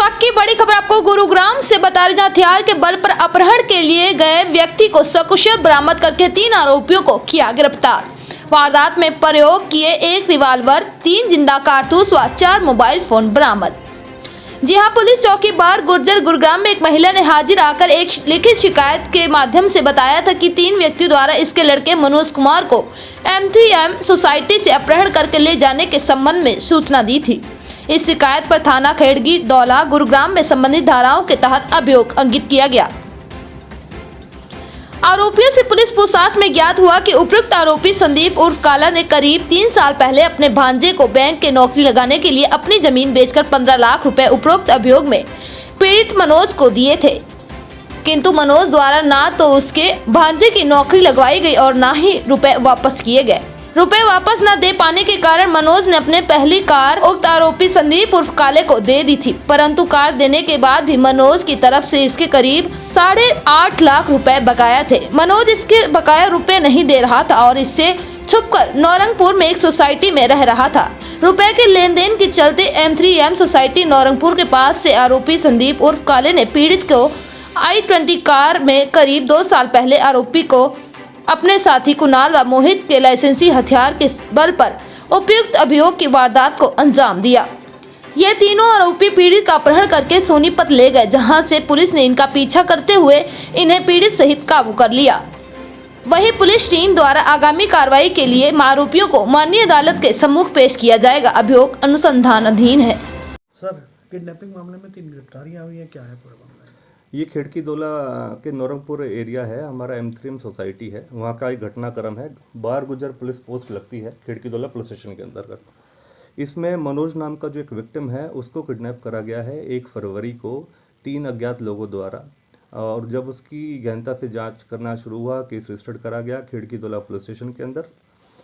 शक की बड़ी खबर आपको गुरुग्राम से बता रहे, जहां हथियार के बल पर अपहरण के लिए गए व्यक्ति को सकुशल बरामद करके 3 आरोपियों को किया गिरफ्तार। वारदात में प्रयोग किए एक रिवाल्वर, 3 जिंदा कारतूस व 4 मोबाइल फोन बरामद। जी हां, पुलिस चौकी बार गुर्जर गुरुग्राम में एक महिला ने हाजिर आकर एक लिखित शिकायत के माध्यम से बताया था कि 3 व्यक्तियों द्वारा इसके लड़के मनोज कुमार को M3M सोसाइटी से अपहरण करके ले जाने के संबंध में सूचना दी थी। इस शिकायत पर थाना खेड़गी दौला गुरुग्राम में संबंधित धाराओं के तहत अभियोग अंकित किया गया। आरोपियों से पुलिस पूछताछ में ज्ञात हुआ कि उपयुक्त आरोपी संदीप उर्फ काला ने करीब 3 साल पहले अपने भांजे को बैंक के नौकरी लगाने के लिए अपनी जमीन बेचकर 15 लाख रुपए उपरोक्त अभियोग में पीड़ित मनोज को दिए थे, किंतु मनोज द्वारा ना तो उसके भांजे की नौकरी लगवाई गई और ना ही रुपए वापस किए गए। रुपए वापस न दे पाने के कारण मनोज ने अपने पहली कार उक्त आरोपी संदीप उर्फ काले को दे दी थी, परंतु कार देने के बाद भी मनोज की तरफ से इसके करीब 8.5 लाख रुपए बकाया थे। मनोज इसके बकाया रुपए नहीं दे रहा था और इससे छुपकर नौरंगपुर में एक सोसाइटी में रह रहा था। रुपए के लेन देन के चलते M3M सोसाइटी नौरंगपुर के पास से आरोपी संदीप उर्फ काले ने पीड़ित को I-20 कार में करीब 2 साल पहले आरोपी को अपने साथी कुणाल व मोहित के लाइसेंसी हथियार के बल पर उपयुक्त अभियोग की वारदात को अंजाम दिया। ये तीनों आरोपी पीड़ित का अपहरण करके सोनीपत ले गए, जहां से पुलिस ने इनका पीछा करते हुए इन्हें पीड़ित सहित काबू कर लिया। वहीं पुलिस टीम द्वारा आगामी कार्रवाई के लिए आरोपियों को माननीय अदालत के सम्मुख पेश किया जाएगा। अभियोग अनुसंधानाधीन है। सर, किडनैपिंग मामले में 3 गिरफ्तारियां हुई हैं, क्या है पूरा मामला? ये खिड़की दौला के नौरंगपुर एरिया है, हमारा M3M सोसाइटी है, वहाँ का एक घटनाक्रम है। बार गुजर पुलिस पोस्ट लगती है खिड़की दौला पुलिस स्टेशन के अंतर्गत। इसमें मनोज नाम का जो एक विक्टिम है उसको किडनैप करा गया है 1 फरवरी को 3 अज्ञात लोगों द्वारा, और जब उसकी गहनता से जांच करना शुरू हुआ, केस रजिस्टर्ड करा गया खिड़की दौला पुलिस स्टेशन के अंदर।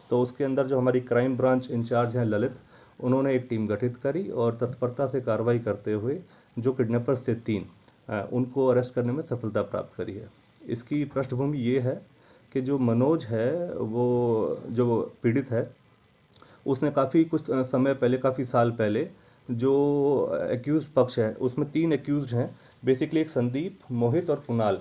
तो उसके अंदर जो हमारी क्राइम ब्रांच इंचार्ज हैं ललित, उन्होंने एक टीम गठित करी और तत्परता से कार्रवाई करते हुए जो किडनैपर्स थे 3 उनको अरेस्ट करने में सफलता प्राप्त करी है। इसकी पृष्ठभूमि ये है कि जो मनोज है, वो जो पीड़ित है, उसने कुछ समय पहले, काफ़ी साल पहले, जो एक्यूज पक्ष है उसमें 3 एक्यूज हैं, बेसिकली एक संदीप, मोहित और कुणाल।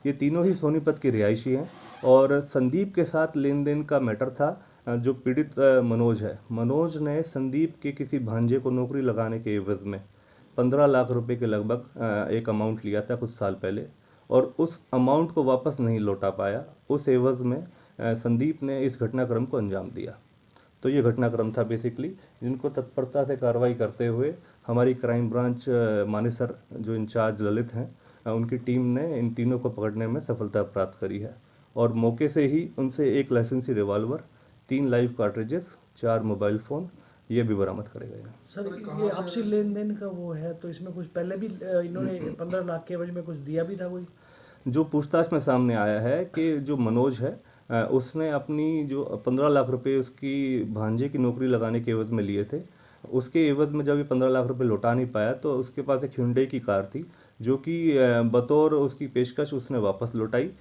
ये तीनों ही सोनीपत के रिहायशी हैं और संदीप के साथ लेन देन का मैटर था। जो पीड़ित मनोज है, मनोज ने संदीप के किसी भांजे को नौकरी लगाने के एवज में 15 लाख रुपए के लगभग एक अमाउंट लिया था कुछ साल पहले, और उस अमाउंट को वापस नहीं लौटा पाया। उस एवज में संदीप ने इस घटनाक्रम को अंजाम दिया। तो ये घटनाक्रम था बेसिकली, जिनको तत्परता से कार्रवाई करते हुए हमारी क्राइम ब्रांच मानेसर जो इंचार्ज ललित हैं, उनकी टीम ने इन तीनों को पकड़ने में सफलता प्राप्त करी है और मौके से ही उनसे 1 लाइसेंसी revolver, 3 live cartridges, 4 mobile phone ये भी बरामद करे गए हैं। सर, ये आपसी लेन देन का वो है, तो इसमें कुछ पहले भी इन्होंने 15 लाख के एवज में कुछ दिया भी था कोई? जो पूछताछ में सामने आया है कि जो मनोज है उसने अपनी जो 15 लाख रुपए उसकी भांजे की नौकरी लगाने के एवज में लिए थे, उसके एवज में जब ये 15 लाख रुपए लौटा नहीं पाया तो उसके पास एक Hyundai की कार थी, जो कि बतौर उसकी पेशकश उसने वापस लौटाई,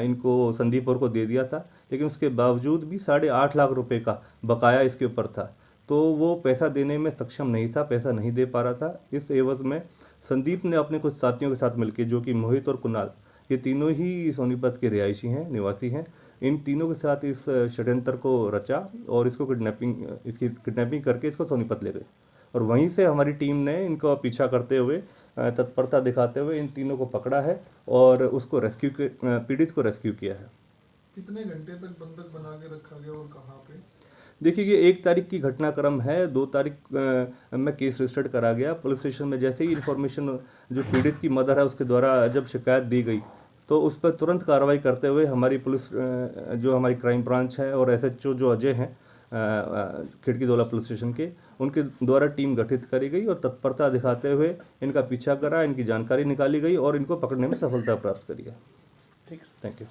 इनको संदीप और को दे दिया था, लेकिन उसके बावजूद भी 8.5 लाख रुपए का बकाया इसके ऊपर था। तो वो पैसा देने में सक्षम नहीं था, पैसा नहीं दे पा रहा था। इस एवज में संदीप ने अपने कुछ साथियों के साथ मिलकर, जो कि मोहित और कुणाल, ये तीनों ही सोनीपत के रिहायशी हैं, निवासी हैं, इन तीनों के साथ इस षड्यंत्र को रचा और इसकी किडनैपिंग करके इसको सोनीपत ले गए, और वहीं से हमारी टीम ने इनको पीछा करते हुए, तत्परता दिखाते हुए इन तीनों को पकड़ा है और उसको पीड़ित को रेस्क्यू किया है। कितने घंटे तक बंधक बना के रखा गया और कहाँ पे? देखिए, ये 1 तारीख की घटनाक्रम है। 2 तारीख में केस रजिस्टर्ड करा गया पुलिस स्टेशन में। जैसे ही इन्फॉर्मेशन जो पीड़ित की मदर है उसके द्वारा जब शिकायत दी गई, तो उस पर तुरंत कार्रवाई करते हुए हमारी पुलिस, जो हमारी क्राइम ब्रांच है, और SHO जो अजय हैं खिड़की दौला पुलिस स्टेशन के, उनके द्वारा टीम गठित करी गई और तत्परता दिखाते हुए इनका पीछा करा, इनकी जानकारी निकाली गई और इनको पकड़ने में सफलता प्राप्त करी है। ठीक, थैंक यू।